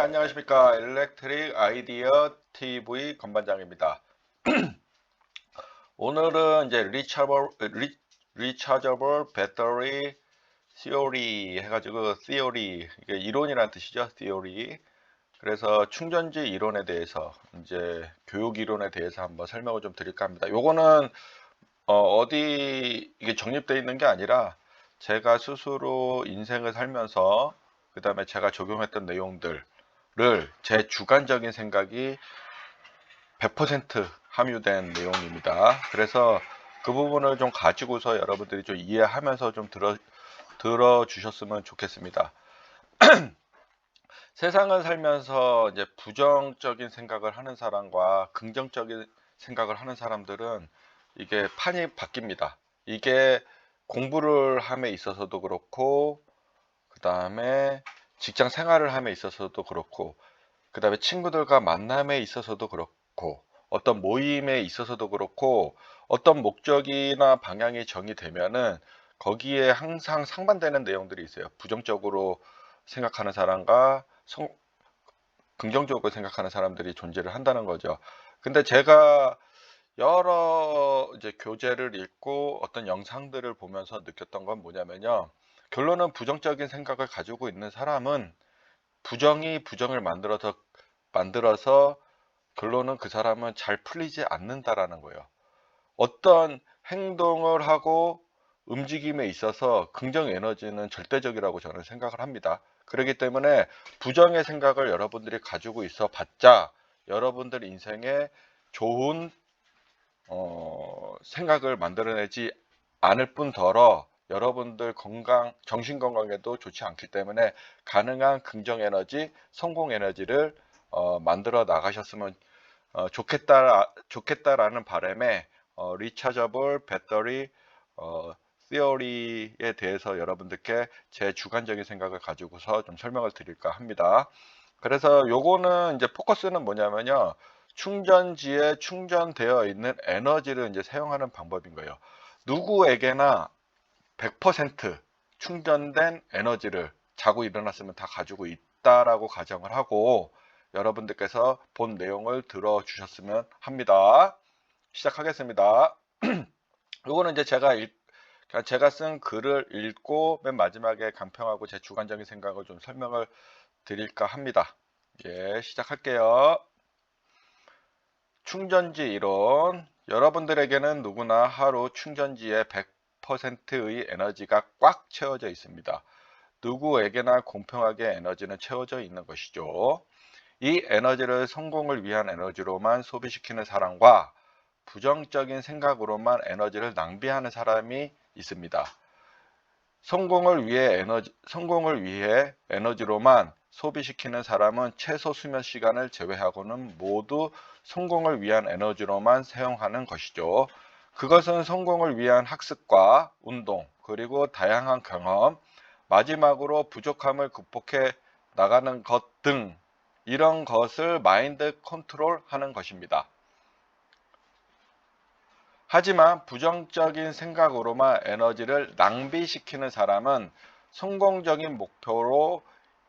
안녕하십니까. 일렉트릭 아이디어 TV 건반장입니다. 오늘은 이제 리차저블 배터리 시오리 해가지고 시오리, 이게 이론이라는 뜻이죠. 시오리. 그래서 충전지 이론에 대해서, 이제 교육 이론에 대해서 한번 설명을 좀 드릴까 합니다. 요거는 어디 이게 정립되어 있는 게 아니라 제가 스스로 인생을 살면서 그 다음에 제가 적용했던 내용들을 제 주관적인 생각이 100% 함유된 내용입니다. 그래서 그 부분을 좀 가지고서 여러분들이 좀 이해하면서 좀 들어주셨으면 좋겠습니다. 세상을 살면서 이제 부정적인 생각을 하는 사람과 긍정적인 생각을 하는 사람들은 이게 판이 바뀝니다. 이게 공부를 함에 있어서도 그렇고, 그 다음에 직장 생활을 함에 있어서도 그렇고, 그 다음에 친구들과 만남에 있어서도 그렇고, 어떤 모임에 있어서도 그렇고, 어떤 목적이나 방향이 정의되면은 거기에 항상 상반되는 내용들이 있어요. 부정적으로 생각하는 사람과 긍정적으로 생각하는 사람들이 존재를 한다는 거죠. 근데 제가 여러 이제 교재를 읽고 어떤 영상들을 보면서 느꼈던 건 뭐냐면요. 결론은 부정적인 생각을 가지고 있는 사람은 부정이 부정을 만들어서 결론은 그 사람은 잘 풀리지 않는다라는 거예요. 어떤 행동을 하고 움직임에 있어서 긍정 에너지는 절대적이라고 저는 생각을 합니다. 그렇기 때문에 부정의 생각을 여러분들이 가지고 있어 봤자 여러분들 인생에 좋은 생각을 만들어내지 않을 뿐더러 여러분들 정신 건강에도 좋지 않기 때문에 가능한 긍정 에너지, 성공 에너지를 만들어 나가셨으면 좋겠다라는 바람에 리차저블 배터리 시어리에 대해서 여러분들께 제 주관적인 생각을 가지고서 좀 설명을 드릴까 합니다. 그래서 요거는 이제 포커스는 뭐냐면요. 충전지에 충전되어 있는 에너지를 이제 사용하는 방법인 거예요. 누구에게나 100% 충전된 에너지를 자고 일어났으면 다 가지고 있다라고 가정을 하고 여러분들께서 본 내용을 들어주셨으면 합니다. 시작하겠습니다. 이거는 이제 제가 쓴 글을 읽고 맨 마지막에 간평하고 제 주관적인 생각을 좀 설명을 드릴까 합니다. 예, 시작할게요. 충전지 이론. 여러분들에게는 누구나 하루 충전지에 100%의 에너지가 꽉 채워져 있습니다. 누구에게나 공평하게 에너지는 채워져 있는 것이죠. 이 에너지를 성공을 위한 에너지로만 소비시키는 사람과 부정적인 생각으로만 에너지를 낭비하는 사람이 있습니다. 성공을 위해 에너지로만 소비시키는 사람은 최소 수면 시간을 제외하고는 모두 성공을 위한 에너지로만 사용하는 것이죠. 그것은 성공을 위한 학습과 운동, 그리고 다양한 경험, 마지막으로 부족함을 극복해 나가는 것 등 이런 것을 마인드 컨트롤 하는 것입니다. 하지만 부정적인 생각으로만 에너지를 낭비시키는 사람은 성공적인 목표로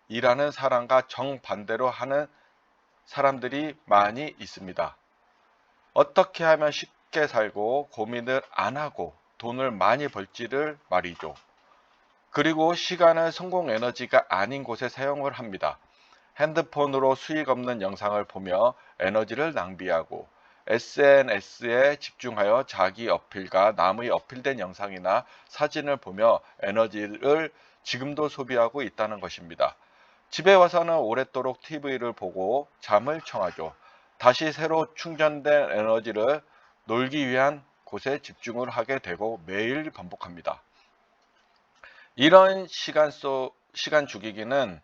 일하는 사람과 정반대로 하는 사람들이 많이 있습니다. 어떻게 하면 쉽게 살고 고민을 안 하고 돈을 많이 벌지를 말이죠. 그리고 시간을 성공 에너지가 아닌 곳에 사용을 합니다. 핸드폰으로 수익 없는 영상을 보며 에너지를 낭비하고 SNS에 집중하여 자기 어필과 남의 어필된 영상이나 사진을 보며 에너지를 지금도 소비하고 있다는 것입니다. 집에 와서는 오랫도록 TV를 보고 잠을 청하죠. 다시 새로 충전된 에너지를 놀기 위한 곳에 집중을 하게 되고 매일 반복합니다. 이런 시간 죽이기는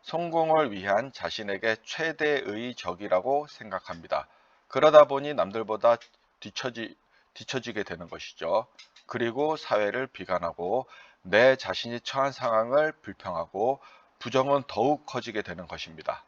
성공을 위한 자신에게 최대의 적이라고 생각합니다. 그러다 보니 남들보다 뒤처지게 되는 것이죠. 그리고 사회를 비관하고 내 자신이 처한 상황을 불평하고 부정은 더욱 커지게 되는 것입니다.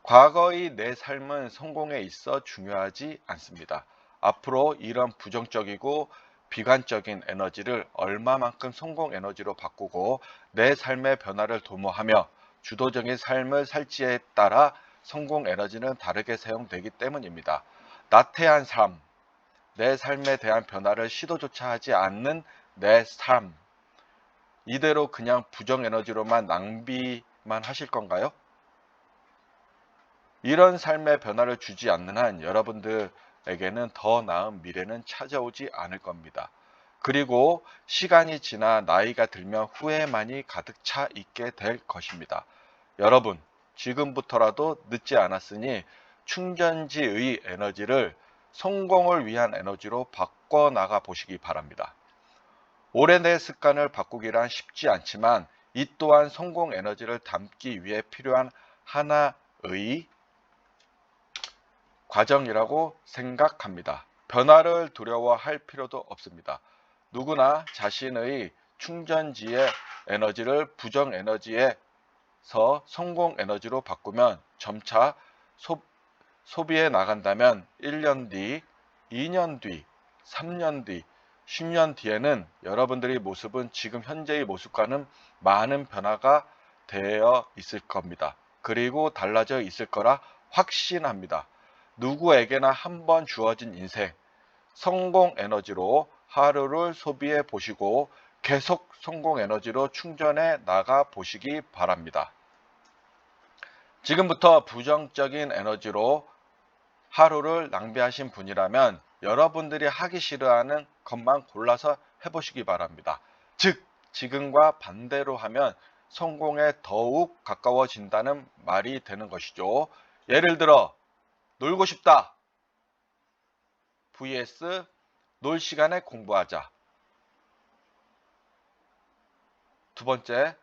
과거의 내 삶은 성공에 있어 중요하지 않습니다. 앞으로 이런 부정적이고 비관적인 에너지를 얼마만큼 성공 에너지로 바꾸고 내 삶의 변화를 도모하며 주도적인 삶을 살지에 따라 성공 에너지는 다르게 사용되기 때문입니다. 나태한 삶, 내 삶에 대한 변화를 시도조차 하지 않는 내 삶, 이대로 그냥 부정 에너지로만 낭비만 하실 건가요? 이런 삶의 변화를 주지 않는 한 여러분들에게는 더 나은 미래는 찾아오지 않을 겁니다. 그리고 시간이 지나 나이가 들면 후회만이 가득 차 있게 될 것입니다. 여러분, 지금부터라도 늦지 않았으니 충전지의 에너지를 성공을 위한 에너지로 바꿔나가 보시기 바랍니다. 올해 내 습관을 바꾸기란 쉽지 않지만 이 또한 성공 에너지를 담기 위해 필요한 하나의 과정이라고 생각합니다. 변화를 두려워할 필요도 없습니다. 누구나 자신의 충전지의 에너지를 부정 에너지에서 성공 에너지로 바꾸면 점차 소비해 나간다면 1년 뒤, 2년 뒤, 3년 뒤, 10년 뒤에는 여러분들의 모습은 지금 현재의 모습과는 많은 변화가 되어 있을 겁니다. 그리고 달라져 있을 거라 확신합니다. 누구에게나 한 번 주어진 인생, 성공 에너지로 하루를 소비해 보시고 계속 성공 에너지로 충전해 나가 보시기 바랍니다. 지금부터 부정적인 에너지로 하루를 낭비하신 분이라면 여러분들이 하기 싫어하는 것만 골라서 해보시기 바랍니다. 즉, 지금과 반대로 하면 성공에 더욱 가까워진다는 말이 되는 것이죠. 예를 들어 놀고 싶다 vs 놀 시간에 공부하자. 두 번째,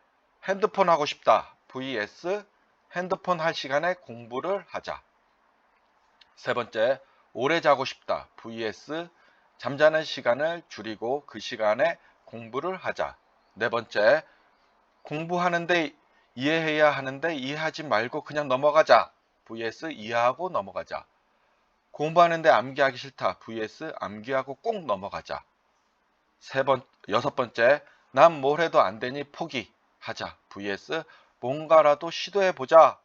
핸드폰 하고 싶다 vs 핸드폰 할 시간에 공부를 하자. 세 번째, 오래 자고 싶다 vs 잠자는 시간을 줄이고 그 시간에 공부를 하자. 네 번째, 공부하는데 이해해야 하는데 이해하지 말고 그냥 넘어가자 vs 이해하고 넘어가자. 공부하는데 암기하기 싫다 vs 암기하고 꼭 넘어가자. 여섯 번째, 난 뭘 해도 안 되니 포기하자 vs 뭔가라도 시도해보자.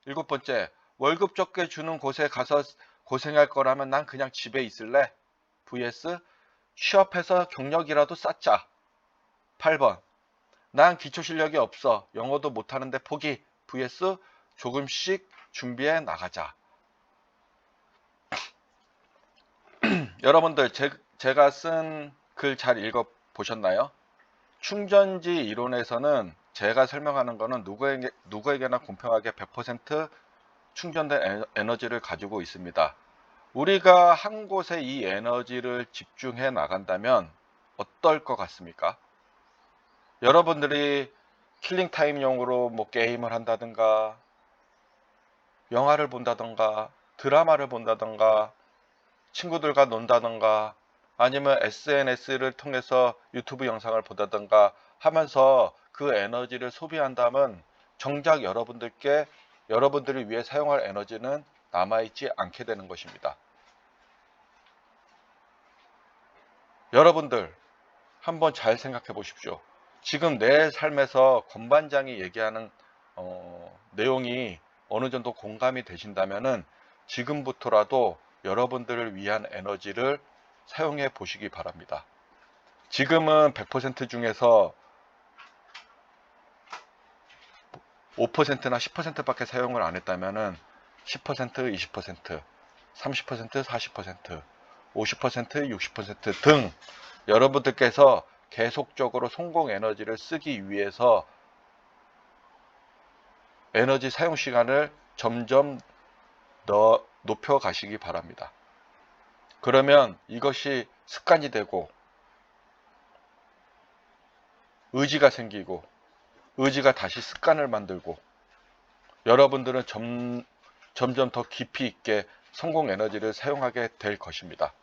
일곱 번째, 월급 적게 주는 곳에 가서 고생할 거라면 난 그냥 집에 있을래 vs 취업해서 경력이라도 쌓자. 8번, 난 기초 실력이 없어 영어도 못하는데 포기 vs 조금씩 준비해 나가자. 여러분들 제가 쓴 글 잘 읽어 보셨나요? 충전지 이론에서는 제가 설명하는 거는 누구에게나 공평하게 100% 충전된 에너지를 가지고 있습니다. 우리가 한 곳에 이 에너지를 집중해 나간다면 어떨 것 같습니까? 여러분들이 킬링타임용으로 뭐 게임을 한다든가 영화를 본다든가 드라마를 본다든가 친구들과 논다든가 아니면 SNS를 통해서 유튜브 영상을 보다든가 하면서 그 에너지를 소비한다면 정작 여러분들을 위해 사용할 에너지는 남아있지 않게 되는 것입니다. 여러분들 한번 잘 생각해 보십시오. 지금 내 삶에서 권반장이 얘기하는 내용이 어느 정도 공감이 되신다면은 지금부터라도 여러분들을 위한 에너지를 사용해 보시기 바랍니다. 지금은 100% 중에서 5%나 10%밖에 사용을 안 했다면은 10%, 20%, 30%, 40%, 50%, 60% 등 여러분들께서 계속적으로 성공 에너지를 쓰기 위해서 에너지 사용 시간을 점점 더 높여 가시기 바랍니다. 그러면 이것이 습관이 되고 의지가 생기고 의지가 다시 습관을 만들고 여러분들은 점점 더 깊이 있게 성공 에너지를 사용하게 될 것입니다.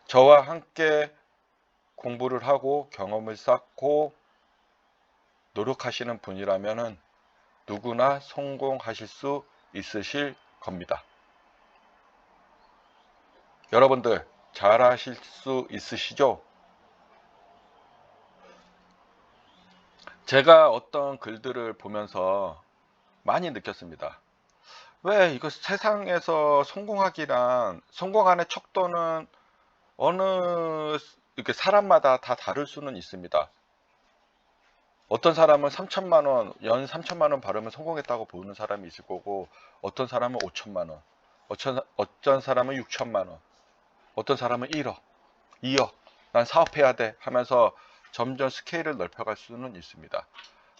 저와 함께 공부를 하고 경험을 쌓고 노력하시는 분이라면 누구나 성공하실 수 있으실 겁니다. 여러분들 잘하실 수 있으시죠? 제가 어떤 글들을 보면서 많이 느꼈습니다. 왜 이거 세상에서 성공하는 척도는 어느 이렇게 사람마다 다 다를 수는 있습니다. 어떤 사람은 3천만 원, 연 3천만 원 벌으면 성공했다고 보는 사람이 있을 거고, 어떤 사람은 5천만 원, 어떤 사람은 6천만 원, 어떤 사람은 1억, 2억, 난 사업해야 돼 하면서 점점 스케일을 넓혀갈 수는 있습니다.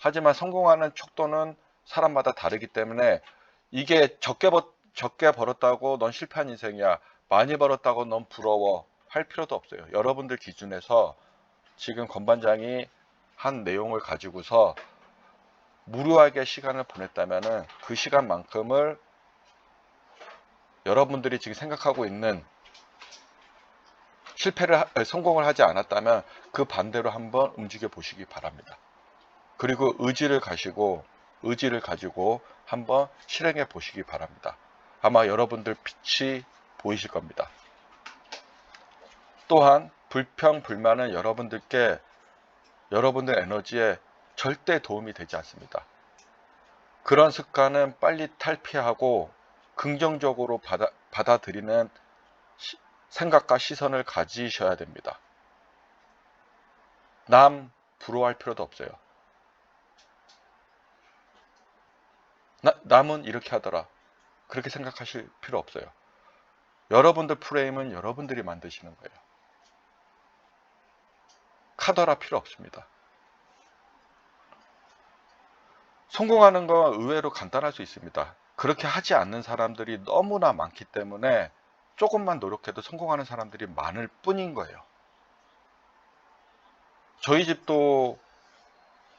하지만 성공하는 척도는 사람마다 다르기 때문에 이게 적게 벌었다고 넌 실패한 인생이야, 많이 벌었다고 넌 부러워 할 필요도 없어요. 여러분들 기준에서 지금 건반장이 한 내용을 가지고서 무료하게 시간을 보냈다면은 그 시간만큼을 여러분들이 지금 생각하고 있는 성공을 하지 않았다면 그 반대로 한번 움직여 보시기 바랍니다. 그리고 의지를 가지고 한번 실행해 보시기 바랍니다. 아마 여러분들 빛이 보이실 겁니다. 또한 불평, 불만은 여러분들 에너지에 절대 도움이 되지 않습니다. 그런 습관은 빨리 탈피하고 긍정적으로 받아들이는 생각과 시선을 가지셔야 됩니다. 남 부러워할 필요도 없어요. 남은 이렇게 하더라, 그렇게 생각하실 필요 없어요. 여러분들 프레임은 여러분들이 만드시는 거예요. 카더라 필요 없습니다. 성공하는 건 의외로 간단할 수 있습니다. 그렇게 하지 않는 사람들이 너무나 많기 때문에 조금만 노력해도 성공하는 사람들이 많을 뿐인 거예요. 저희 집도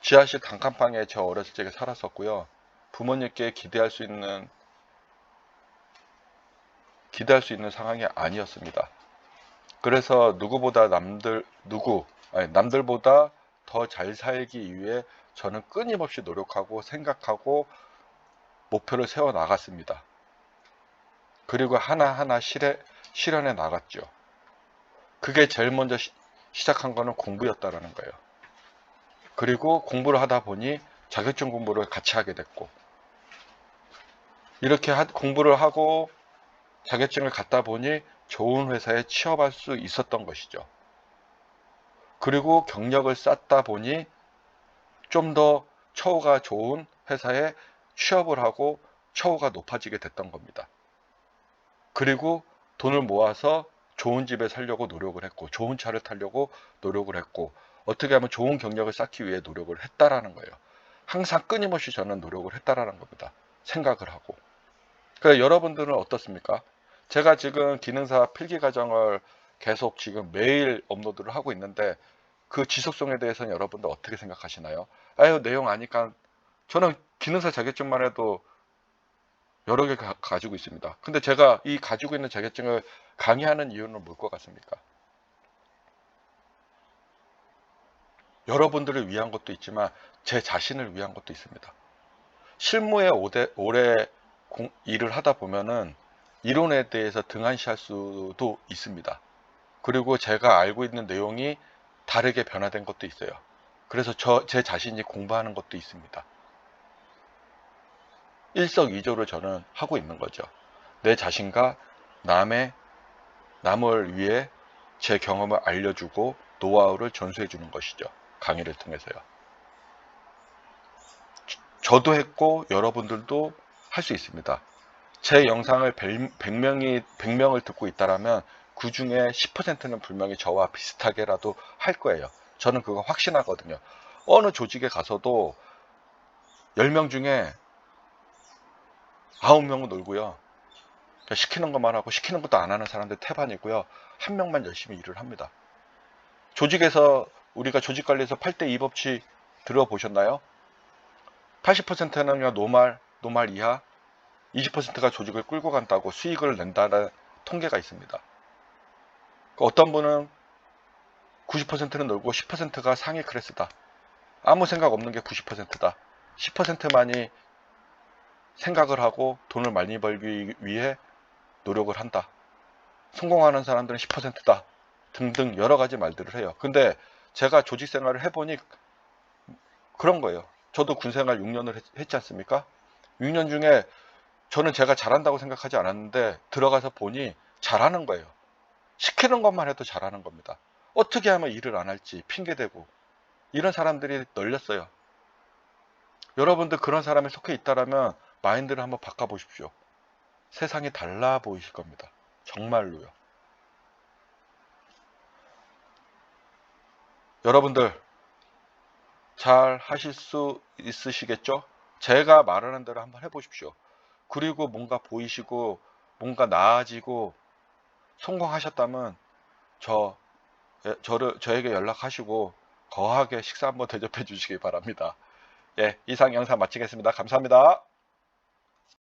지하실 단칸방에 저 어렸을 적에 살았었고요. 부모님께 기대할 수 있는 상황이 아니었습니다. 그래서 남들보다 더 잘 살기 위해 저는 끊임없이 노력하고 생각하고 목표를 세워 나갔습니다. 그리고 하나하나 실현해 나갔죠. 그게 제일 먼저 시작한 거는 공부였다라는 거예요. 그리고 공부를 하다 보니 자격증 공부를 같이 하게 됐고, 이렇게 공부를 하고 자격증을 갖다 보니 좋은 회사에 취업할 수 있었던 것이죠. 그리고 경력을 쌓다 보니 좀 더 처우가 좋은 회사에 취업을 하고 처우가 높아지게 됐던 겁니다. 그리고 돈을 모아서 좋은 집에 살려고 노력을 했고, 좋은 차를 타려고 노력을 했고, 어떻게 하면 좋은 경력을 쌓기 위해 노력을 했다라는 거예요. 항상 끊임없이 저는 노력을 했다라는 겁니다. 생각을 하고. 그래서 여러분들은 어떻습니까? 제가 지금 기능사 필기과정을 계속 지금 매일 업로드를 하고 있는데, 그 지속성에 대해서는 여러분들 어떻게 생각하시나요? 아유, 내용 아니까. 저는 기능사 자격증만 해도 여러 개 가지고 있습니다. 근데 제가 이 가지고 있는 자격증을 강의하는 이유는 뭘 것 같습니까? 여러분들을 위한 것도 있지만 제 자신을 위한 것도 있습니다. 실무에 오래 일을 하다 보면은 이론에 대해서 등한시할 수도 있습니다. 그리고 제가 알고 있는 내용이 다르게 변화된 것도 있어요. 그래서 제 자신이 공부하는 것도 있습니다. 일석이조를 저는 하고 있는 거죠. 내 자신과 남을 위해 제 경험을 알려주고 노하우를 전수해 주는 것이죠. 강의를 통해서요. 저도 했고 여러분들도 할 수 있습니다. 제 영상을 100명을 듣고 있다라면 그 중에 10%는 분명히 저와 비슷하게라도 할 거예요. 저는 그거 확신하거든요. 어느 조직에 가서도 10명 중에 9명은 놀고요. 시키는 것만 하고 시키는 것도 안 하는 사람들 태반이고요. 한 명만 열심히 일을 합니다. 조직에서 우리가 조직관리에서 8대2 법칙 들어보셨나요? 80%는 그냥 노말 이하, 20%가 조직을 끌고 간다고 수익을 낸다는 통계가 있습니다. 어떤 분은 90%는 놀고 10%가 상위 클래스다. 아무 생각 없는 게 90%다. 10%만이 생각을 하고 돈을 많이 벌기 위해 노력을 한다. 성공하는 사람들은 10%다. 등등 여러 가지 말들을 해요. 근데 제가 조직 생활을 해보니 그런 거예요. 저도 군생활 6년을 했지 않습니까? 6년 중에 저는 제가 잘한다고 생각하지 않았는데 들어가서 보니 잘하는 거예요. 시키는 것만 해도 잘하는 겁니다. 어떻게 하면 일을 안 할지 핑계대고 이런 사람들이 널렸어요. 여러분들 그런 사람에 속해 있다라면 마인드를 한번 바꿔보십시오. 세상이 달라 보이실 겁니다. 정말로요. 여러분들 잘 하실 수 있으시겠죠? 제가 말하는 대로 한번 해보십시오. 그리고 뭔가 보이시고 뭔가 나아지고 성공하셨다면 저에게 연락하시고 거하게 식사 한번 대접해 주시기 바랍니다. 예, 이상 영상 마치겠습니다. 감사합니다.